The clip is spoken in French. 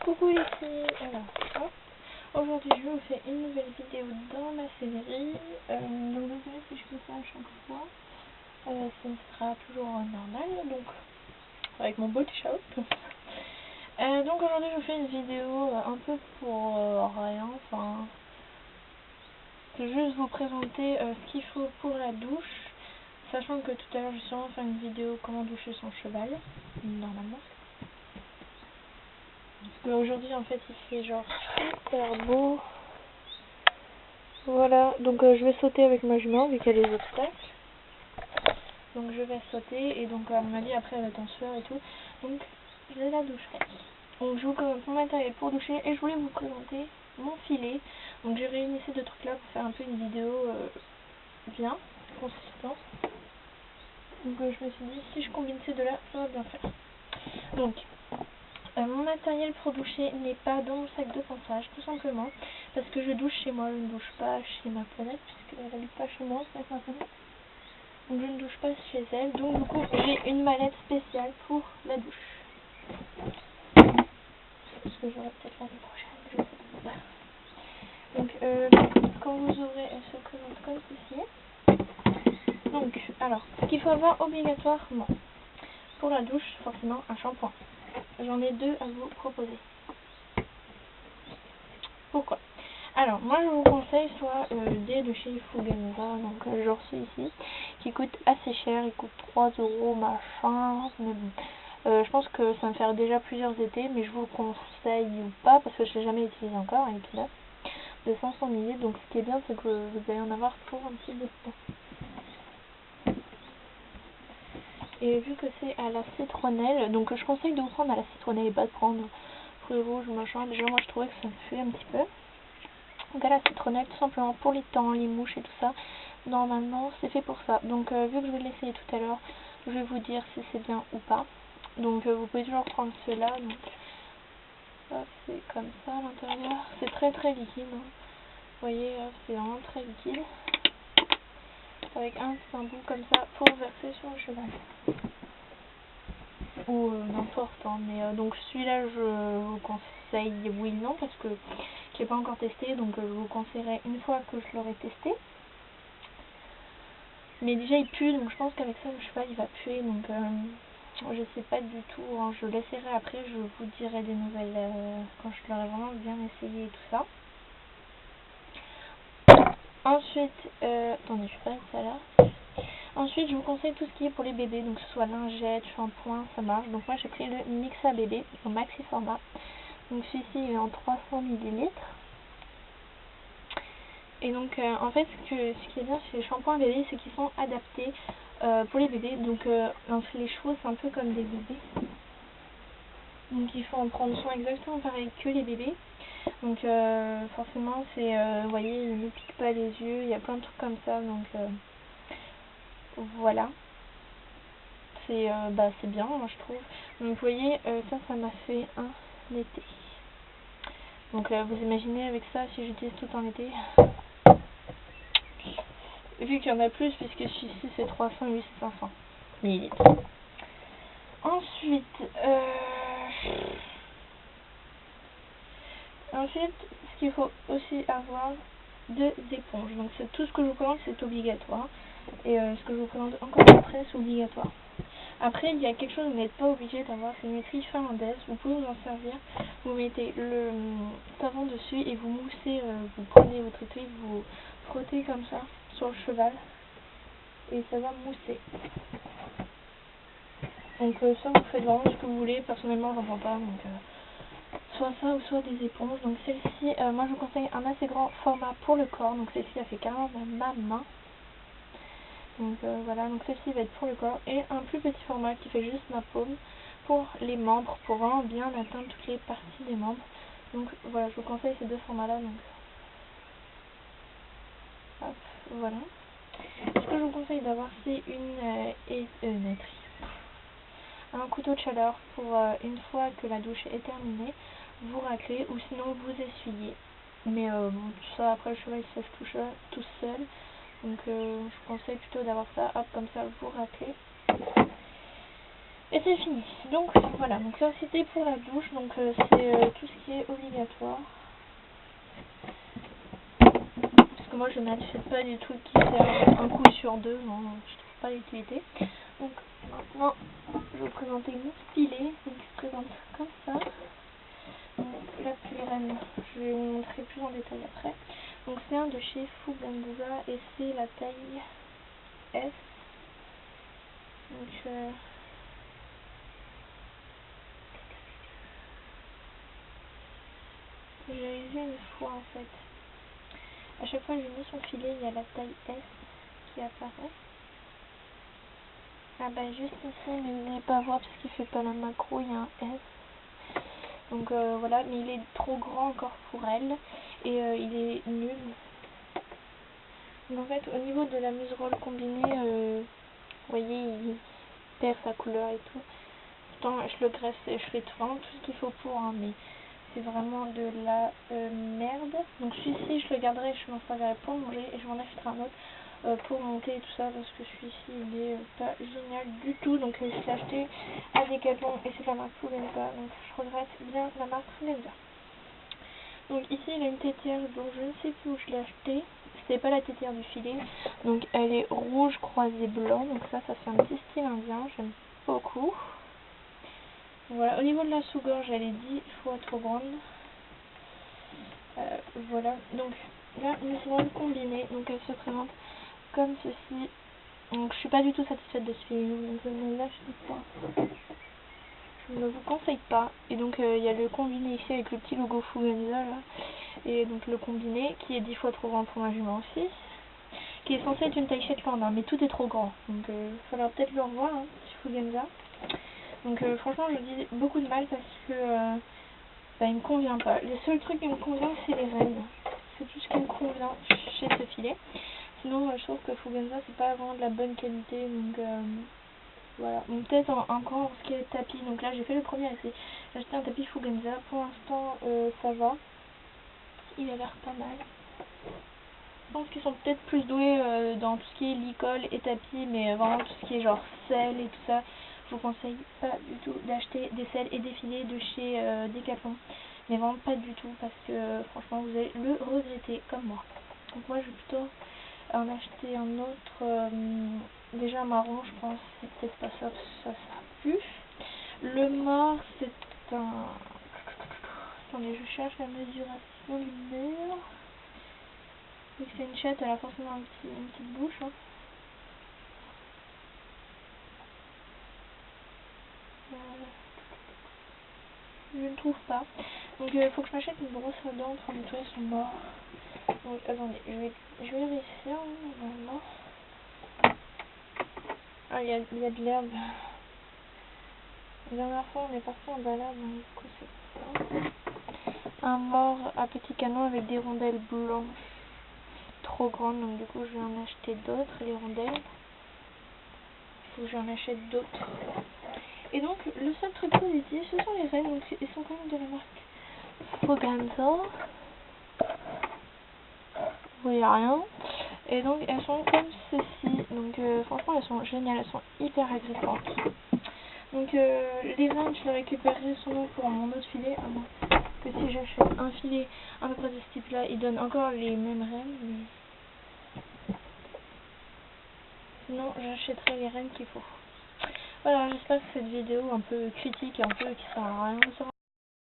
Coucou les filles, alors aujourd'hui je vous fais une nouvelle vidéo dans la série. Donc désolé si je fais ça à chaque fois, ce sera toujours normal, donc avec mon beau t-shirt. Donc aujourd'hui je vous fais une vidéo un peu pour rien, enfin juste vous présenter ce qu'il faut pour la douche, sachant que tout à l'heure je suis sûrement faire une vidéo comment doucher son cheval, normalement. Mais aujourd'hui en fait il fait genre super beau. Voilà, donc je vais sauter avec ma jument vu qu'il y a des obstacles. Donc je vais sauter et donc elle m'a dit après elle est en sueur et tout. Donc je la doucherai. Donc je vous présente mon matériel pour doucher et je voulais vous présenter mon filet. Donc j'ai réuni ces deux trucs là pour faire un peu une vidéo bien consistante. Donc je me suis dit si je combine ces deux là ça va bien faire. Donc mon matériel pour doucher n'est pas dans mon sac de ponçage, tout simplement parce que je douche chez moi, je ne douche pas chez ma ponette puisqu'elle n'habite pas chez moi avec ma ponette. Donc je ne douche pas chez elle, donc du coup j'ai une mallette spéciale pour la douche. Parce que j'aurai peut-être l'année prochaine, je sais pas. Donc quand vous aurez, elle se présente comme ceci. Donc alors, ce qu'il faut avoir obligatoirement pour la douche, forcément un shampoing. J'en ai deux à vous proposer. Pourquoi? Alors moi je vous conseille soit des de chez Fugenza, donc genre celui-ci, qui coûte assez cher, il coûte 3 € machin, mais bon, je pense que ça me fait déjà plusieurs étés, mais je vous le conseille pas parce que je l'ai jamais utilisé encore, il est tout neuf, de 500 ml, donc ce qui est bien c'est que vous allez en avoir pour un petit bout de temps. Et vu que c'est à la citronnelle, donc je conseille de vous prendre à la citronnelle et pas de prendre fruits rouges machin, déjà moi je trouvais que ça me fait un petit peu. Donc à la citronnelle tout simplement pour les temps, les mouches et tout ça, normalement c'est fait pour ça. Donc vu que je vais l'essayer tout à l'heure, je vais vous dire si c'est bien ou pas. Donc vous pouvez toujours prendre ceux-là, donc c'est comme ça à l'intérieur, c'est très très liquide, hein. Vous voyez c'est vraiment très liquide, avec un petit embout comme ça pour verser sur le cheval. Ou n'importe, hein. Mais donc celui-là je vous conseille oui non parce que je l'ai pas encore testé, donc je vous conseillerais une fois que je l'aurai testé. Mais déjà il pue, donc je pense qu'avec ça le cheval il va puer, donc je sais pas du tout, hein. Je l'essayerai après, je vous dirai des nouvelles quand je l'aurai vraiment bien essayé et tout ça. Ensuite, attendez, je vais pas ça là. Ensuite, je vous conseille tout ce qui est pour les bébés, donc que ce soit lingettes, shampoing, ça marche. Donc moi j'ai pris le Mixa bébé au maxi format. Donc celui-ci il est en 300 ml. Et donc en fait ce qui est bien chez les shampoings bébés, c'est qu'ils sont adaptés pour les bébés. Donc entre les chevaux c'est un peu comme des bébés. Donc il faut en prendre soin exactement pareil que les bébés. Donc forcément c'est, vous voyez, il ne pique pas les yeux, il y a plein de trucs comme ça. Donc voilà. C'est bien moi je trouve. Donc vous voyez ça m'a fait un été. Donc vous imaginez avec ça si j'utilise tout en été. Vu qu'il y en a plus puisque celui-ci c'est 300 et lui c'est 500 ml. Ensuite ce qu'il faut aussi avoir deux éponges. Donc c'est tout ce que je vous présente, c'est obligatoire. Et ce que je vous présente encore après c'est obligatoire. Après, il y a quelque chose que vous n'êtes pas obligé d'avoir, c'est une maîtrise finlandaise. Vous pouvez vous en servir. Vous mettez le savon dessus et vous moussez, vous prenez votre étui, vous frottez comme ça sur le cheval et ça va mousser. Donc ça, vous faites vraiment ce que vous voulez. Personnellement, j'en prends pas. Donc soit ça ou soit des éponges. Donc celle-ci, moi je vous conseille un assez grand format pour le corps. Donc celle-ci, elle fait carrément ma main. Donc voilà, donc celle-ci va être pour le corps et un plus petit format qui fait juste ma paume pour les membres, pour vraiment bien atteindre toutes les parties des membres. Donc voilà, je vous conseille ces deux formats là. Donc hop, voilà. Ce que je vous conseille d'avoir, c'est un couteau de chaleur pour une fois que la douche est terminée, vous raclez ou sinon vous essuyez. Mais bon, tout ça après le cheval il se sèche tout seul. Donc je vous conseille plutôt d'avoir ça, hop, comme ça vous raclez. Et c'est fini. Donc voilà, donc ça c'était pour la douche, donc c'est tout ce obligatoire. Parce que moi je n'achète pas des trucs qui servent un coup sur deux, non, je trouve pas l'utilité. Donc maintenant je vais vous présenter mon stylet, donc il se présente comme ça. Donc la plus reine, je vais vous montrer plus en détail après. Donc c'est un de chez Fuganza et c'est la taille S. Donc j'ai vu une fois en fait. À chaque fois que je mets son filet, il y a la taille S qui apparaît. Ah bah juste ici, mais vous n'allez pas voir parce qu'il fait pas la macro, il y a un S. Donc voilà, mais il est trop grand encore pour elle et il est nul. Donc en fait, au niveau de la muserolle combinée, vous voyez, il perd sa couleur et tout. Pourtant, je le graisse et je fais vraiment tout ce qu'il faut pour, hein, mais c'est vraiment de la merde. Donc celui-ci, je le garderai, je m'en servirai pour manger et je m'en achèterai un autre pour monter et tout ça parce que celui-ci, il est pas génial du tout. Donc je l'ai acheté à Decathlon et c'est la marque Fuganza. Donc je regrette bien la marque Fuganza. Donc ici, il a une tétière dont je ne sais plus où je l'ai acheté. C'est pas la tétière du filet. Donc elle est rouge croisée blanc. Donc ça fait un petit style indien. J'aime beaucoup. Voilà, au niveau de la sous-gorge, elle est 10 fois trop grande. Voilà, donc là, nous serons combinée. Donc elle se présente comme ceci. Donc je suis pas du tout satisfaite de ce filet, donc je ne l'achète pas. Je ne vous conseille pas. Et donc il y a le combiné ici avec le petit logo Fuganza là. Et donc le combiné qui est 10 fois trop grand pour ma jument aussi. Qui est censé être une taille Shetland, hein, mais tout est trop grand. Donc il faudra peut-être le revoir, hein, chez Fuganza. Donc franchement je dis beaucoup de mal parce que bah, il me convient pas. Le seul truc qui me convient c'est les rênes. C'est tout ce qui me convient chez ce filet. Sinon je trouve que Fuganza c'est pas vraiment de la bonne qualité. Donc voilà. Donc peut-être encore ce qui est tapis. Donc là j'ai fait le premier essai. J'ai acheté un tapis Fuganza. Pour l'instant ça va. Il a l'air pas mal. Je pense qu'ils sont peut-être plus doués dans tout ce qui est licol et tapis, mais vraiment tout ce qui est genre sel et tout ça, je vous conseille pas du tout d'acheter des sels et des filets de chez Decathlon, mais vraiment pas du tout parce que franchement vous allez le regretter comme moi. Donc moi je vais plutôt en acheter un autre, déjà marron je pense, c'est peut-être pas ça, ça sera plus. Le mort c'est un... Attendez, je cherche la mesuration du mur. Vu que c'est une chatte, elle a forcément une petite bouche. Hein. Je ne trouve pas. Donc il faut que je m'achète une brosse à dents pour nettoyer son mort. Donc attendez, je vais vérifier normalement. Ah, il y a de l'herbe. La dernière fois on est parti en balade, donc du coup c'est un mort à petit canon avec des rondelles blanches trop grandes, donc du coup je vais en acheter d'autres, les rondelles. Il faut que j'en achète d'autres. Et donc le seul truc positif ce sont les rênes, donc ils sont quand même de la marque Fuganza. Vous voyez rien. Et donc elles sont comme ceci. Donc franchement elles sont géniales, elles sont hyper agrippantes. Donc les rênes je les récupérerai sûrement pour mon autre filet. À moins que si j'achète un filet à peu près de ce type là, il donne encore les mêmes rênes. Mais... sinon j'achèterai les rênes qu'il faut. Voilà, j'espère que cette vidéo un peu critique et un peu qui sert à rien